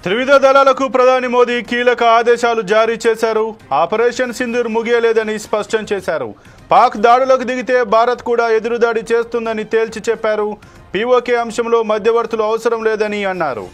త్రివిధ దళాలకు ప్రధాని మోదీ కీలక ఆదేశాలు జారీ చేశారు. ఆపరేషన్ సింధూర్ ముగియలేదని స్పష్టం చేశారు. పాక్ దాడులకు దిగితే భారత్ కూడా ఎదురుదాడి చేస్తుందని తేల్చి చెప్పారు. పీఓకే అంశంలో మధ్యవర్తులు అవసరం లేదని అన్నారు.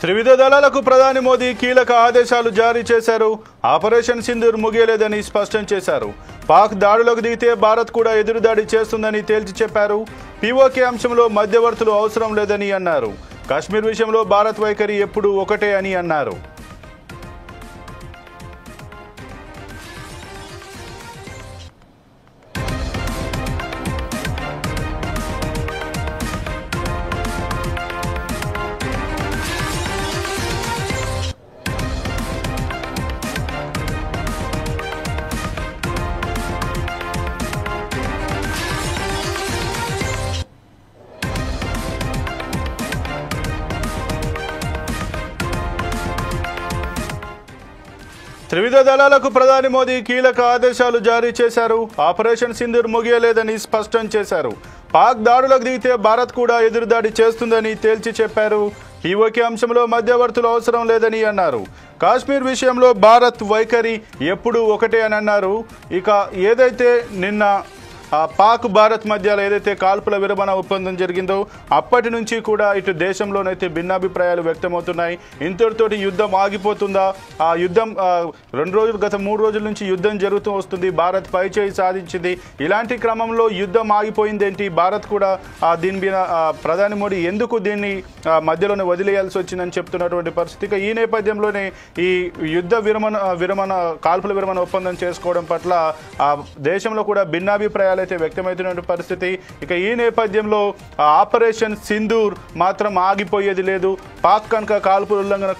త్రివిధ దళాలకు ప్రధాని మోదీ కీలక ఆదేశాలు జారీ చేశారు. ఆపరేషన్ సింధూర్ ముగియలేదని స్పష్టం చేశారు. పాక్ దాడులకు దిగితే భారత్ కూడా ఎదురుదాడి చేస్తుందని తేల్చి చెప్పారు. పీఓకే అంశంలో మధ్యవర్తులు అవసరం లేదని అన్నారు. కాశ్మీర్ విషయంలో భారత్ వైఖరి ఎప్పుడూ ఒకటే అని అన్నారు. త్రివిధ దళాలకు ప్రధాని మోదీ కీలక ఆదేశాలు జారీ చేశారు. ఆపరేషన్ సింధూర్ ముగియలేదని స్పష్టం చేశారు. పాక్ దాడులకు దిగితే భారత్ కూడా ఎదురుదాడి చేస్తుందని తేల్చి చెప్పారు. పీఓకే అంశంలో మధ్యవర్తులు అవసరం లేదని అన్నారు. కాశ్మీర్ విషయంలో భారత్ వైఖరి ఎప్పుడూ ఒకటే అని అన్నారు. ఇక ఏదైతే నిన్న పాక్ భారత్ మధ్యలో ఏదైతే కాల్పుల విరమణ ఒప్పందం జరిగిందో అప్పటి నుంచి కూడా ఇటు దేశంలోనైతే భిన్నాభిప్రాయాలు వ్యక్తమవుతున్నాయి. ఇంతటితోటి యుద్ధం ఆగిపోతుందా? ఆ యుద్ధం 2 రోజులు గత 3 రోజుల నుంచి యుద్ధం జరుగుతూ వస్తుంది. భారత్ పైచేయి సాధించింది. ఇలాంటి క్రమంలో యుద్ధం ఆగిపోయిందేంటి? భారత్ కూడా దీని మీద ప్రధాని మోడీ ఎందుకు దీన్ని మధ్యలోనే వదిలేయాల్సి వచ్చిందని చెప్తున్నటువంటి పరిస్థితి. ఈ నేపథ్యంలోనే ఈ యుద్ధ విరమణ కాల్పుల విరమణ ఒప్పందం చేసుకోవడం పట్ల దేశంలో కూడా భిన్నాభిప్రాయాలు అయితే వ్యక్తమవుతున్న పరిస్థితి. ఇక ఈ నేపథ్యంలో ఆపరేషన్ సింధూర్ మాత్రం ఆగిపోయేది లేదు. పాక్ కనుక కాల్పుల ఉల్లంఘన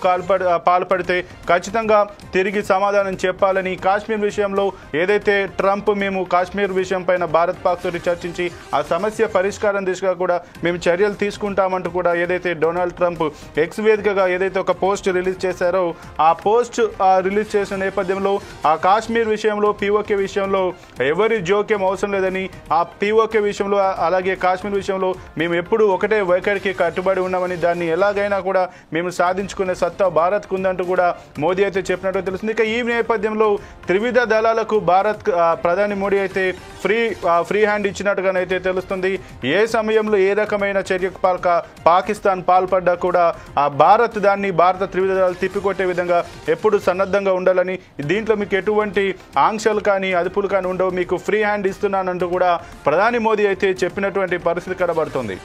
పాల్పడితే ఖచ్చితంగా తిరిగి సమాధానం చెప్పాలని, కాశ్మీర్ విషయంలో ఏదైతే ట్రంప్ మేము కాశ్మీర్ విషయం పైన భారత్ పాక్ తోటి చర్చించి ఆ సమస్య పరిష్కారం దిశగా కూడా మేము చర్యలు తీసుకుంటామంటూ కూడా ఏదైతే డొనాల్డ్ ట్రంప్ ఎక్స్ వేదికగా ఏదైతే ఒక పోస్ట్ రిలీజ్ చేశారో ఆ పోస్ట్ రిలీజ్ చేసిన నేపథ్యంలో ఆ కాశ్మీర్ విషయంలో పీఓకే విషయంలో ఎవరి జోక్యం అవసరం లేదని, ఆ పీఓకే విషయంలో అలాగే కాశ్మీర్ విషయంలో మేము ఎప్పుడు ఒకటే వైఖరికి కట్టుబడి ఉన్నామని, దాన్ని ఎలాగైనా కూడా మేము సాధించుకునే సత్తా భారత్కు ఉందంటూ కూడా మోదీ అయితే చెప్పినట్టు తెలుస్తుంది. ఇక ఈ నేపథ్యంలో త్రివిధ దళాలకు భారత్ ప్రధాని మోడీ అయితే ఫ్రీ హ్యాండ్ ఇచ్చినట్టుగానైతే తెలుస్తుంది. ఏ సమయంలో ఏ రకమైన చర్యకు పాకిస్తాన్ పాల్పడ్డా కూడా ఆ భారత్ భారత త్రివిధ దళాలు తిప్పికొట్టే విధంగా ఎప్పుడు సన్నద్ధంగా ఉండాలని, దీంట్లో మీకు ఎటువంటి ఆంక్షలు కానీ అదుపులు కానీ ఉండవు, మీకు ఫ్రీ హ్యాండ్ ఇస్తున్నానంటూ కూడా ప్రధాని మోదీ అయితే చెప్పినటువంటి పరిస్థితి కనబడుతుంది.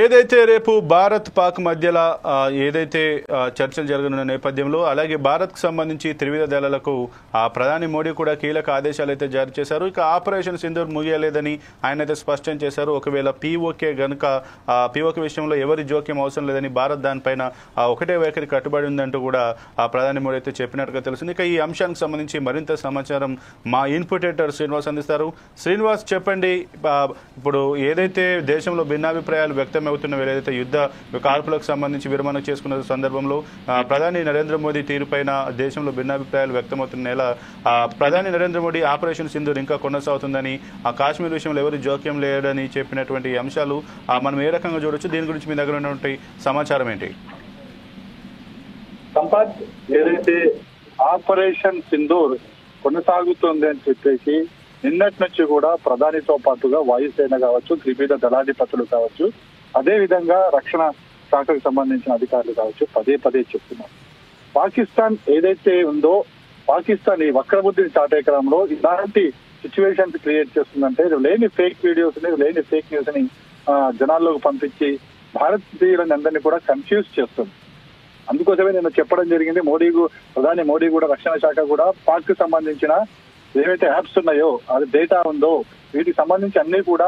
ఏదైతే రేపు భారత్ పాక్ మధ్యలో ఏదైతే చర్చలు జరగనున్న నేపథ్యంలో అలాగే భారత్కు సంబంధించి త్రివిధ దళాలకు ప్రధాని మోడీ కూడా కీలక ఆదేశాలు అయితే జారీ చేశారు. ఇక ఆపరేషన్ సింధూర్ ముగియలేదని ఆయన అయితే స్పష్టం చేశారు. ఒకవేళ పీఓకే గనుక పీఓకే విషయంలో ఎవరి జోక్యం అవసరం లేదని, భారత్ దానిపైన ఒకటే వైఖరి కట్టుబడి ఉందంటూ కూడా ప్రధాని మోడీ అయితే చెప్పినట్టుగా తెలుస్తుంది. ఇక ఈ అంశానికి సంబంధించి మరింత సమాచారం మా ఇన్పుట్ ఎడిటర్ శ్రీనివాస్ అందిస్తారు. శ్రీనివాస్, చెప్పండి, ఇప్పుడు ఏదైతే దేశంలో భిన్నాభిప్రాయాలు వ్యక్తమవుతున్న ఏదైతే యుద్ధ కాల్పులకు సంబంధించి విరమణ చేసుకున్న సందర్భంలో ప్రధాని నరేంద్ర మోదీ తీరుపైన దేశంలో భిన్నాభిప్రాయాలు వ్యక్తమవుతున్న నేల ప్రధాని నరేంద్ర మోడీ ఆపరేషన్ సింధూర్ ఇంకా కొనసాగుతుందని, ఆ కాశ్మీర్ విషయంలో ఎవరు జోక్యం లేదని చెప్పినటువంటి అంశాలు మనం ఏ రకంగా చూడొచ్చు? దీని గురించి మీ దగ్గర ఉన్నటువంటి సమాచారం ఏంటి? సంపత్, ఏదైతే ఆపరేషన్ సింధూర్ కొనసాగుతుంది అని చెప్పేసి నిన్నటి నుంచి కూడా ప్రధానితో పాటుగా వాయుసేన కావచ్చు, త్రివిధ దళాధిపతులు కావచ్చు, అదే విధంగా రక్షణ శాఖకు సంబంధించిన అధికారులు కావచ్చు పదే పదే చెప్తున్నారు. పాకిస్తాన్ ఏదైతే ఉందో, పాకిస్తాన్ ఈ వక్రబుద్ధిని చాటే క్రమంలో ఇలాంటి సిచ్యువేషన్స్ క్రియేట్ చేస్తుందంటే లేని ఫేక్ వీడియోస్ ని, లేని ఫేక్ న్యూస్ ని జనాల్లోకి పంపించి భారతీయులని అందరినీ కూడా కన్ఫ్యూజ్ చేస్తుంది. అందుకోసమే నేను చెప్పడం జరిగింది, ప్రధాని మోడీ కూడా రక్షణ శాఖ కూడా పాక్ కి సంబంధించిన ఏవైతే యాప్స్ ఉన్నాయో, అది డేటా ఉందో వీటికి సంబంధించి అన్ని కూడా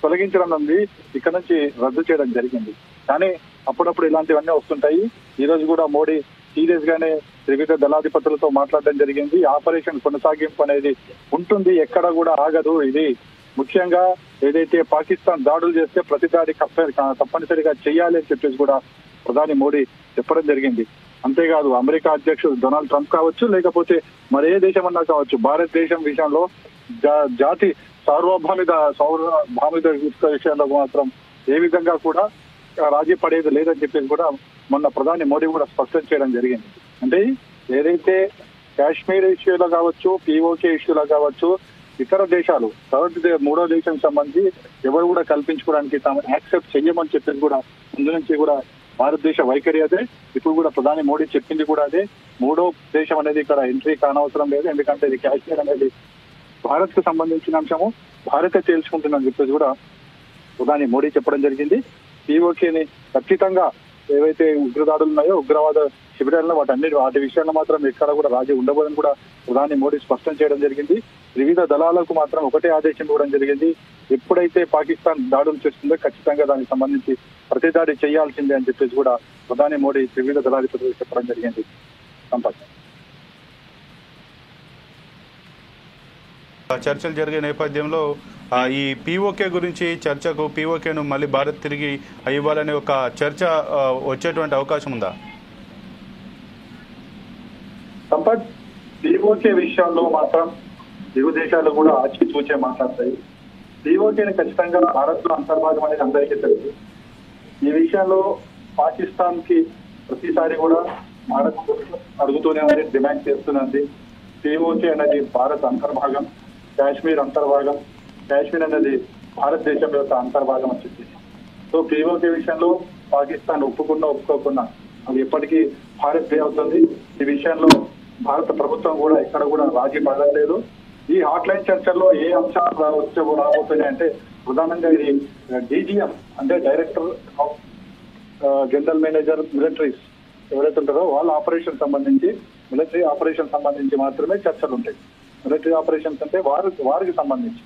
తొలగించడం ఉంది, ఇక్కడ నుంచి రద్దు చేయడం జరిగింది. కానీ అప్పుడప్పుడు ఇలాంటివన్నీ వస్తుంటాయి. ఈ రోజు కూడా మోడీ సీరియస్ గానే త్రివిధ దళాధిపతులతో మాట్లాడడం జరిగింది. ఆపరేషన్ కొనసాగింపు అనేది ఉంటుంది, ఎక్కడ కూడా ఆగదు. ఇది ముఖ్యంగా ఏదైతే పాకిస్తాన్ దాడులు చేస్తే ప్రతి దాడి తప్పనిసరిగా చేయాలి అని చెప్పేసి కూడా ప్రధాని మోడీ చెప్పడం జరిగింది. అంతేకాదు అమెరికా అధ్యక్షుడు డొనాల్డ్ ట్రంప్ కావచ్చు, లేకపోతే మరే దేశం అన్నా కావచ్చు, భారతదేశం విషయంలో జాతి సార్వభౌమిక విషయంలో మాత్రం ఏ విధంగా కూడా రాజీ పడేది లేదని చెప్పేసి కూడా మొన్న ప్రధాని మోడీ కూడా స్పష్టం చేయడం జరిగింది. అంటే ఏదైతే కాశ్మీర్ ఇష్యూలో కావచ్చు, పీఓకే ఇష్యూలో కావచ్చు, ఇతర దేశాలు మూడో దేశం సంబంధించి ఎవరు కూడా కల్పించుకోవడానికి తాము యాక్సెప్ట్ చెయ్యమని చెప్పేసి కూడా ముందు నుంచి కూడా భారతదేశ వైఖరి అదే. ఇప్పుడు కూడా ప్రధాని మోడీ చెప్పింది కూడా అదే. మూడో దేశం అనేది ఇక్కడ ఎంట్రీ కానవసరం లేదు, ఎందుకంటే ఇది కాశ్మీర్ అనేది భారత్ కు సంబంధించిన అంశము, భారతే తేల్చుకుంటుందని చెప్పేసి కూడా ప్రధాని మోడీ చెప్పడం జరిగింది. పీఓకేని ఖచ్చితంగా ఏవైతే ఉగ్రదాడులు ఉన్నాయో, ఉగ్రవాద శిబిరాల్లో వాటి విషయాల్లో మాత్రం ఎక్కడ కూడా రాజీ ఉండబోదని కూడా ప్రధాని మోడీ స్పష్టం చేయడం జరిగింది. వివిధ దళాలకు మాత్రం ఒకటే ఆదేశం ఇవ్వడం జరిగింది, ఎప్పుడైతే పాకిస్తాన్ దాడులు చేస్తుందో ఖచ్చితంగా దానికి సంబంధించి ప్రతిదాడి చేయాల్సిందే అని చెప్పేసి కూడా ప్రధాని మోడీ వివిధ దళాధిపతులకు చెప్పడం జరిగింది. సంపత్, చర్చలు జరిగే నేపథ్యంలో ఈ పీఓకే గురించి చర్చకు, పీఓకేను మళ్ళీ భారత్ తిరిగి ఇవ్వాలనే ఒక చర్చ వచ్చేటువంటి అవకాశం ఉందా? సంపత్, పీఓకే విషయంలో మాత్రం ఇరు దేశాలు కూడా ఆచితూచే మాట్లాడతాయి. పీఓకేని ఖచ్చితంగా భారత్ లో అంతర్భాగం అనేది అందరికీ తెలుసు. ఈ విషయంలో పాకిస్తాన్ కి ప్రతిసారి కూడా భారత్ అడుగుతూనే ఉంది, డిమాండ్ చేస్తున్నది. పీఓకే అనేది భారత్ అంతర్భాగం, కాశ్మీర్ అంతర్భాగం, కాశ్మీర్ అనేది భారతదేశం యొక్క అంతర్భాగం అని చెప్పేసి. సో పీఓకే విషయంలో పాకిస్తాన్ ఒప్పుకోకున్నా అది ఎప్పటికీ భారత్ దే అవుతుంది. ఈ విషయంలో భారత ప్రభుత్వం కూడా ఎక్కడ కూడా రాజీ పడలేదు. ఈ హాట్లైన్ చర్చల్లో ఏ అంశాలు రాబోతున్నాయంటే ప్రధానంగా ఇది డీజీఎం అంటే director of general manager militaries ఎవరైతే ఉంటారో వాళ్ళ ఆపరేషన్ సంబంధించి, మిలిటరీ ఆపరేషన్ సంబంధించి మాత్రమే చర్చలు ఉంటాయి. మిలిటరీ ఆపరేషన్స్ అంటే వారికి సంబంధించి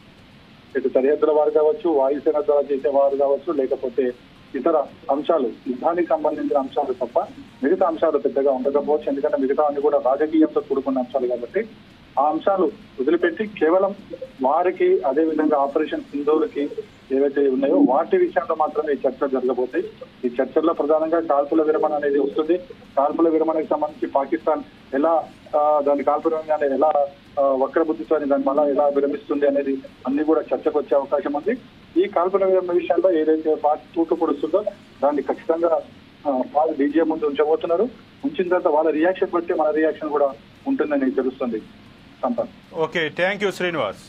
ఇటు సరిహద్దుల వారు కావచ్చు, వాయుసేన ద్వారా చేసే వారు కావచ్చు, లేకపోతే ఇతర అంశాలు, యుద్ధానికి సంబంధించిన అంశాలు తప్ప మిగతా అంశాలు పెద్దగా ఉండకపోవచ్చు. ఎందుకంటే మిగతా అన్ని కూడా రాజకీయంతో కూడుకున్న అంశాలు కాబట్టి ఆ అంశాలు వదిలిపెట్టి కేవలం వారికి, అదే విధంగా ఆపరేషన్ సింధూర్కి ఏవైతే ఉన్నాయో వాటి విషయంలో మాత్రమే ఈ చర్చలు జరగబోతాయి. ఈ చర్చల్లో ప్రధానంగా కాల్పుల విరమణ అనేది వస్తుంది. కాల్పుల విరమణకు సంబంధించి పాకిస్తాన్ ఎలా దాని కాల్పుల విరమణ ఎలా వక్రబుద్ధితో దాని మళ్ళా ఎలా విరమిస్తుంది అనేది అన్ని కూడా చర్చకు వచ్చే అవకాశం ఉంది. ఈ కాల్పుల విరమణ విషయంలో ఏదైతే పాక్ తూటు పొడుస్తుందో దాన్ని ఖచ్చితంగా వాళ్ళు డీజే ముందు ఉంచబోతున్నారు. ఉంచిన తర్వాత వాళ్ళ రియాక్షన్ బట్టి మన రియాక్షన్ కూడా ఉంటుందని తెలుస్తుంది. Sampath. Okay, thank you Srinivas.